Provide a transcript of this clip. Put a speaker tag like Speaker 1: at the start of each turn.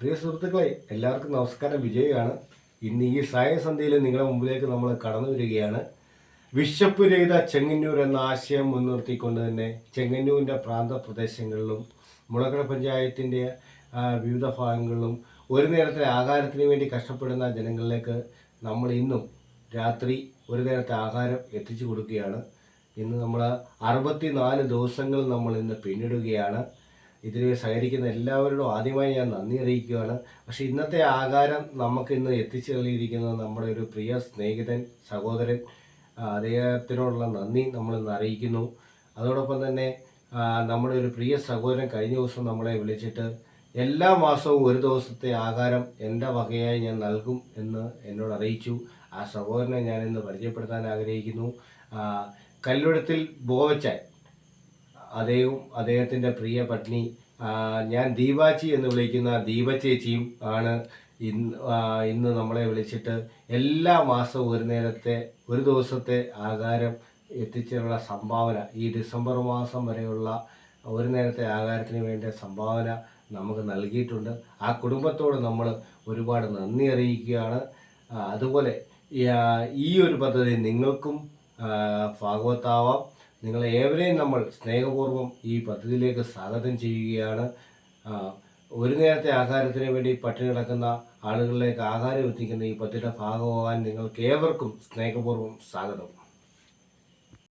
Speaker 1: പ്രിയ സുഹൃത്തുക്കളെ, എല്ലാവർക്കും നമസ്കാരം. വിജയാണ്. ഇന്ന് ഈ സായസന്ധ്യയിൽ നിങ്ങളുടെ മുമ്പിലേക്ക് നമ്മൾ കടന്നു വരികയാണ്. വിശപ്പ് രഹിത ചെങ്ങന്നൂർ എന്ന ആശയം മുൻനിർത്തിക്കൊണ്ട് തന്നെ ചെങ്ങന്നൂരിൻ്റെ പ്രാന്തപ്രദേശങ്ങളിലും മുളകര പഞ്ചായത്തിൻ്റെ വിവിധ ഭാഗങ്ങളിലും ഒരു നേരത്തെ ആഹാരത്തിന് വേണ്ടി കഷ്ടപ്പെടുന്ന ജനങ്ങളിലേക്ക് നമ്മൾ ഇന്നും രാത്രി ഒരു നേരത്തെ ആഹാരം എത്തിച്ചു കൊടുക്കുകയാണ്. ഇന്ന് നമ്മൾ 64 ദിവസങ്ങൾ നമ്മൾ ഇന്ന് പിന്നിടുകയാണ്. ഇതിൽ സഹകരിക്കുന്ന എല്ലാവരോടും ആദ്യമായി ഞാൻ നന്ദി അറിയിക്കുകയാണ്. പക്ഷേ ഇന്നത്തെ ആഹാരം നമുക്കിന്ന് എത്തിച്ചു നൽകിയിരിക്കുന്നത് നമ്മുടെ ഒരു പ്രിയ സ്നേഹിതൻ, സഹോദരൻ, അദ്ദേഹത്തിനോടുള്ള നന്ദി നമ്മളിന്ന് അറിയിക്കുന്നു. അതോടൊപ്പം തന്നെ നമ്മുടെ ഒരു പ്രിയ സഹോദരൻ കഴിഞ്ഞ ദിവസം നമ്മളെ വിളിച്ചിട്ട് എല്ലാ മാസവും ഒരു ദിവസത്തെ ആഹാരം എൻ്റെ വകയായി ഞാൻ നൽകും എന്ന് എന്നോട് അറിയിച്ചു. ആ സഹോദരനെ ഞാനിന്ന് പരിചയപ്പെടുത്താൻ ആഗ്രഹിക്കുന്നു. കല്ലുടത്തിൽ ബോവച്ചാൻ, അദ്ദേഹത്തിൻ്റെ പ്രിയ പത്നി, ഞാൻ ദീപാച്ചി എന്ന് വിളിക്കുന്ന ദീപചേച്ചിയും ആണ് ഇന്ന് നമ്മളെ വിളിച്ചിട്ട് എല്ലാ മാസവും ഒരു ദിവസത്തെ ആഹാരം എത്തിച്ചുള്ള സംഭാവന, ഈ ഡിസംബർ മാസം വരെയുള്ള ഒരു നേരത്തെ ആഹാരത്തിന് വേണ്ട സംഭാവന നമുക്ക് നൽകിയിട്ടുണ്ട്. ആ കുടുംബത്തോട് നമ്മൾ ഒരുപാട് നന്ദി അറിയിക്കുകയാണ്. അതുപോലെ ഈ ഒരു പദ്ധതി നിങ്ങൾക്കും ഭാഗവത്താവാം. നിങ്ങളെ ഏവരെയും നമ്മൾ സ്നേഹപൂർവ്വം ഈ പദ്ധതിയിലേക്ക് സ്വാഗതം ചെയ്യുകയാണ്. ഒരു നേരത്തെ ആഹാരത്തിന് വേണ്ടി പട്ടിണി കിടക്കുന്ന ആളുകളിലേക്ക് ആഹാരം എത്തിക്കുന്ന ഈ പദ്ധതിയുടെ ഭാഗമാകാൻ നിങ്ങൾക്ക് ഏവർക്കും സ്നേഹപൂർവ്വം സ്വാഗതം.